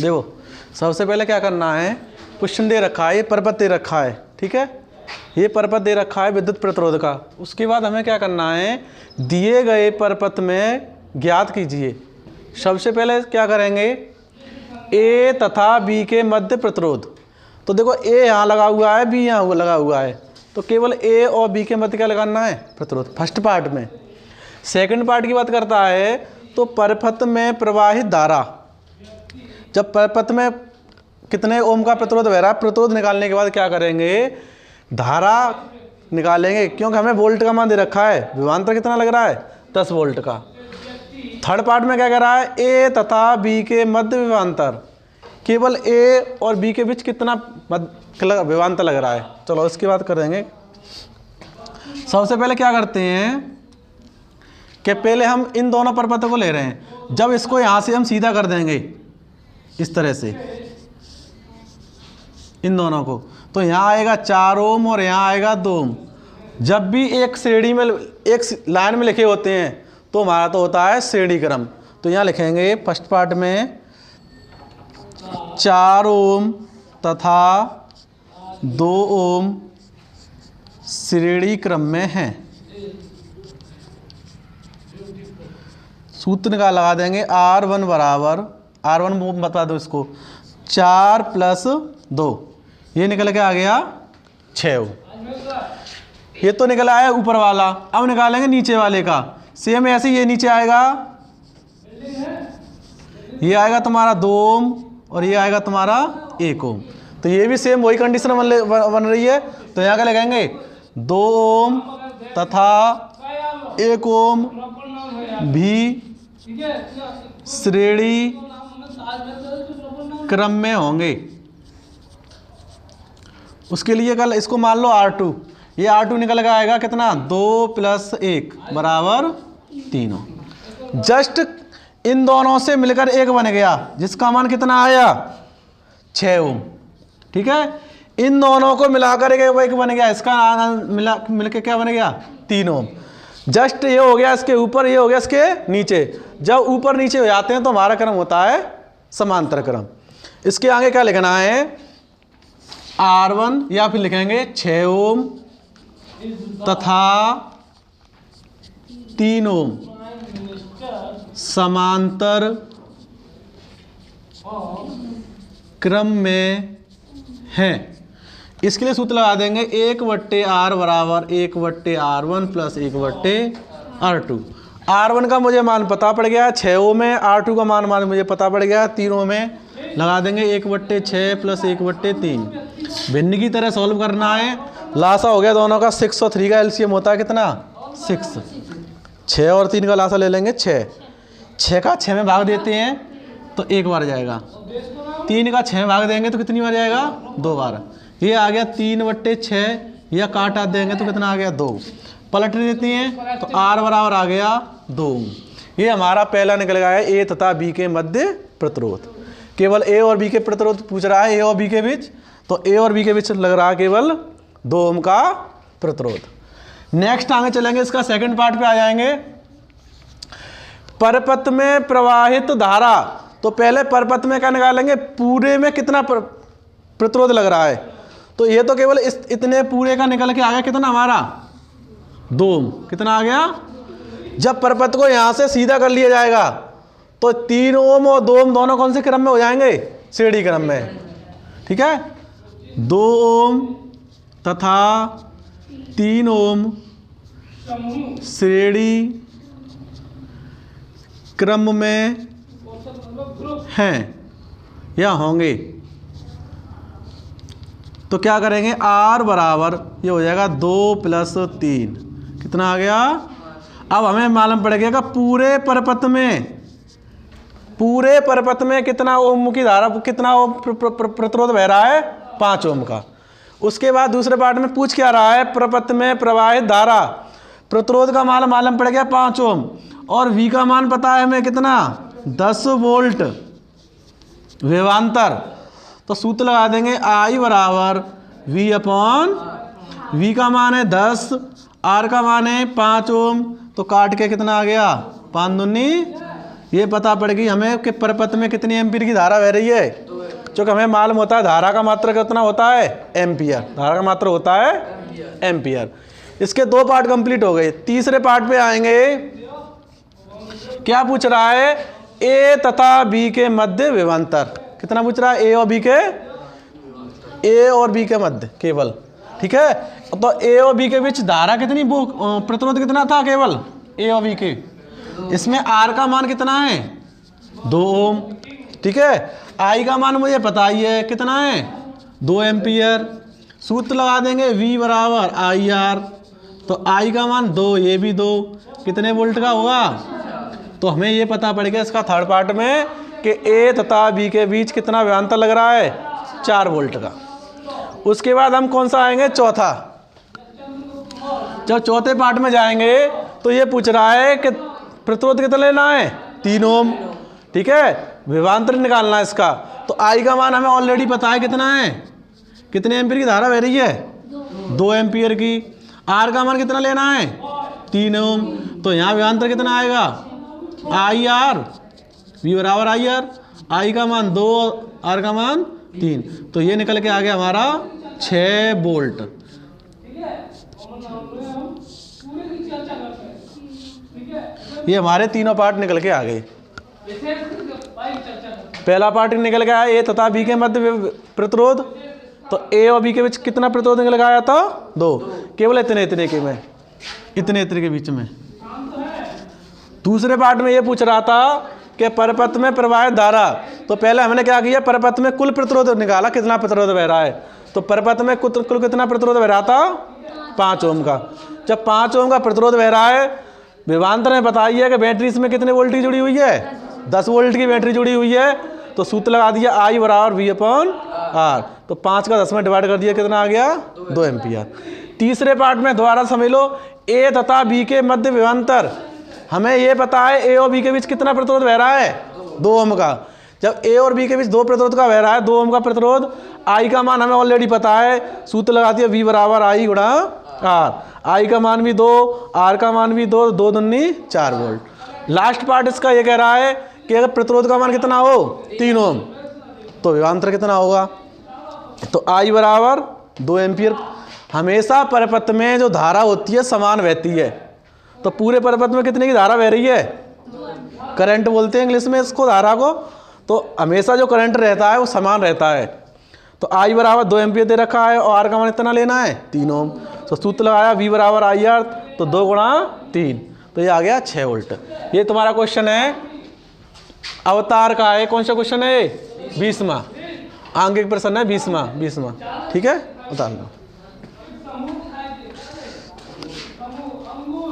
देखो सबसे पहले क्या करना है, क्वेश्चन दे रखा है, ये परपथ दे रखा है, ठीक है, ये परपथ दे रखा है विद्युत प्रतिरोध का। उसके बाद हमें क्या करना है, दिए गए परपथ में ज्ञात कीजिए। सबसे पहले क्या करेंगे, ए तथा बी के मध्य प्रतिरोध। तो देखो ए यहाँ लगा हुआ है, बी यहाँ लगा हुआ है, तो केवल ए और बी के मध्य क्या लगाना है, प्रतिरोध, फर्स्ट पार्ट में। सेकंड पार्ट की बात करता है तो परपथ में प्रवाहित धारा, जब परपथ में कितने ओम का प्रतिरोध बह रहा है, प्रतिरोध निकालने के बाद क्या करेंगे, धारा निकालेंगे, क्योंकि हमें वोल्ट का मान दे रखा है, विभवांतर कितना लग रहा है 10 वोल्ट का। थर्ड पार्ट में क्या कह रहा है, ए तथा बी के मध्य विभवांतर, केवल ए और बी के बीच कितना विभवांतर लग रहा है। चलो इसकी बात करेंगे। सबसे पहले क्या करते हैं कि पहले हम इन दोनों परपथों को ले रहे हैं, जब इसको यहाँ से हम सीधा कर देंगे इस तरह से इन दोनों को, तो यहाँ आएगा 4 ओम और यहाँ आएगा 2 ओम। जब भी एक श्रेणी में एक लाइन में लिखे होते हैं तो हमारा तो होता है श्रेणी क्रम। तो यहाँ लिखेंगे फर्स्ट पार्ट में 4 ओम तथा 2 ओम श्रेणी क्रम में हैं। सूत्र का लगा देंगे R1 बराबर, R1 बता दो इसको, 4 + 2, ये निकल के आ गया 6 ओम। ये तो निकल आया ऊपर वाला, अब निकालेंगे नीचे वाले का। सेम ऐसे ये नीचे आएगा, ये आएगा तुम्हारा 2 ओम और ये आएगा तुम्हारा 1 ओम। तो ये भी सेम वही कंडीशन बन रही है। तो यहाँ क्या लगाएंगे, 2 ओम तथा 1 ओम भी श्रेणी क्रम में होंगे। उसके लिए कल इसको मान लो R2, ये R2 निकल का आएगा कितना, 2 + 1 बराबर 3 ओम। जस्ट इन दोनों से मिलकर एक बन गया, जिसका मान कितना आया 6 ओम, ठीक है। इन दोनों को मिलाकर एक बन गया, इसका मिलकर क्या बन गया 3 ओम। जस्ट ये हो गया इसके ऊपर, ये हो गया इसके नीचे। जब ऊपर नीचे हो जाते हैं तो हमारा क्रम होता है समांतर क्रम। इसके आगे क्या लिखना है, R1 या फिर लिखेंगे 6 ओम तथा 3 ओम समांतर क्रम में हैं। इसके लिए सूत्र लगा देंगे 1/R बराबर 1/R1 + 1/R2। R1 का मुझे मान पता पड़ गया 6 ओम में, R2 का मान मुझे पता पड़ गया 3 ओम में। लगा देंगे 1/6 + 1/3। भिन्न की तरह सॉल्व करना है। लासा हो गया दोनों का 6 और 3 का एलसीएम होता है कितना 6। 6 और 3 का लासा ले लेंगे 6। 6 का 6 में भाग देते हैं तो 1 बार जाएगा। 3 का 6 में भाग देंगे तो कितनी बार जाएगा 2 बार। ये आ गया 3/6, या काटा देंगे तो कितना आ गया 2। पलट देती हैं तो R बराबर आ गया 2। ये हमारा पहला निकल गया है ए तथा बी के मध्य प्रतिरोध। केवल ए और बी के प्रतिरोध पूछ रहा है, ए और बी के बीच, तो ए और बी के बीच लग रहा है केवल 2 ओम का प्रतिरोध। नेक्स्ट आगे चलेंगे, इसका सेकंड पार्ट पे आ जाएंगे। परपथ में प्रवाहित धारा, तो पहले परपथ में क्या निकालेंगे, पूरे में कितना प्रतिरोध लग रहा है। तो ये तो केवल इतने पूरे का निकल के आ गया कितना हमारा 2 ओम। कितना आ गया, जब परपथ को यहाँ से सीधा कर लिया जाएगा तो 3 ओम और 2 ओम दोनों कौन से क्रम में हो जाएंगे, श्रेणी क्रम में, ठीक है। 2 ओम तथा 3 ओम श्रेणी क्रम में हैं या होंगे। तो क्या करेंगे, R बराबर ये हो जाएगा 2 + 3, कितना आ गया। अब हमें मालूम पड़ गया कि पूरे परपथ में कितना ओम की धारा, कितना ओम प्रतिरोध बह रहा है 5 ओम का। उसके बाद दूसरे पार्ट में पूछ क्या रहा है, परपथ में प्रवाहित धारा, प्रतिरोध का मान मालूम पड़ गया 5 ओम और V का मान पता है हमें कितना 10 वोल्ट विभवांतर। तो सूत्र लगा देंगे I बराबर V/V का मान है 10, R का मान है 5 ओम, तो काट के कितना आ गया 5 दूनी ये पता पड़ गई हमें कि परपथ में कितनी एम्पीयर की धारा बह रही है, क्योंकि हमें मालूम होता है धारा का मात्रा कितना होता है, एम्पियर। धारा का मात्रा होता है एम्पियर। इसके 2 पार्ट कंप्लीट हो गए। तीसरे पार्ट पे आएंगे। क्या पूछ रहा है, ए तथा बी के मध्य विभवांतर। कितना पूछ रहा है, ए और बी के मध्य केवल, ठीक है। तो ए और बी के बीच धारा कितनी, प्रतिरोध कितना था केवल ए और बी के। इसमें आर का मान कितना है, 2 ओम, ठीक है। आई का मान मुझे पता ही है कितना है, 2 एम्पियर। सूत्र लगा देंगे V बराबर आई आर। तो आई का मान 2, ये भी 2, कितने वोल्ट का होगा। तो हमें ये पता पड़ गया इसका थर्ड पार्ट में कि ए तथा बी के बीच कितना विभवांतर लग रहा है, 4 वोल्ट का। उसके बाद हम कौन सा आएंगे, चौथा। जब चौथे पार्ट में जाएंगे तो ये पूछ रहा है कि प्रतिरोध कितना लेना है, 3 ओम, ठीक है। विभवांतर निकालना है इसका। तो आई का मान हमें ऑलरेडी पता है कितना है, कितने एम्पीयर की धारा बह रही है, 2 एम्पीयर की। आर का मान कितना लेना है, 3 ओम। तो यहाँ विभवांतर कितना आएगा, आई आर, वी बराबर आई आर। आई का मान 2, आर का मान 3। तो ये निकल के आ गया हमारा 6 वोल्ट। ये हमारे तीनों पार्ट निकल के आ गए। पहला पार्ट निकल गया ए तथा बी के मध्य प्रतिरोध। तो ए और बी के बीच कितना प्रतिरोध निकल गया था, 2, केवल इतने इतने के बीच में। दूसरे पार्ट में ये पूछ रहा था कि परपथ में प्रवाहित धारा। तो पहले हमने क्या किया, परपथ में कुल प्रतिरोध निकाला, कितना प्रतिरोध बह रहा है। तो परपथ में कुल कितना प्रतिरोध बह रहा था, 5 ओम का। जब 5 ओम का प्रतिरोध बह रहा है, विभवांतर में बताइए कि बैटरी इसमें कितने वोल्ट की जुड़ी हुई है, 10 वोल्ट की बैटरी जुड़ी हुई है। तो सूत्र लगा दिया आई बराबर V अपॉन आर। तो 5 का 10 में डिवाइड कर दिया, कितना आ गया, 2 एम्पियर। तीसरे पार्ट में दोबारा समझ लो, ए तथा बी के मध्य विभवांतर। हमें ये पता है ए और बी के बीच कितना प्रतिरोध बह रहा है, 2 ओम का। जब ए और बी के बीच 2 प्रतिरोध का बह रहा है, 2 ओम का प्रतिरोध, आई का मान हमें ऑलरेडी पता है। सूत्र लगा दिया V बराबर आई गुणा आर। आई का मान भी 2, आर का मान भी 2, 2 दूनी 4 वोल्ट। लास्ट पार्ट इसका ये कह रहा है कि अगर प्रतिरोध का मान कितना हो, 3 ओम, तो विभवांतर कितना होगा। तो आई बराबर 2 एम्पियर। हमेशा परपथ में जो धारा होती है समान बहती है। तो पूरे परपथ में कितने की धारा बह रही है, करंट बोलते हैं इंग्लिश में इसको, धारा को। तो हमेशा जो करंट रहता है वो समान रहता है। तो आई बराबर 2 एम्पियर दे रखा है और आर का मान इतना लेना है, 3 ओम। तो सूत्र लगाया V बराबर आई आर। तो 2 गुणा 3, तो ये आ गया 6 वोल्ट। ये तुम्हारा क्वेश्चन है अवतार का है। कौन सा क्वेश्चन है, 20वां। आंगिक प्रश्न है 20वां, ठीक है, बता लो।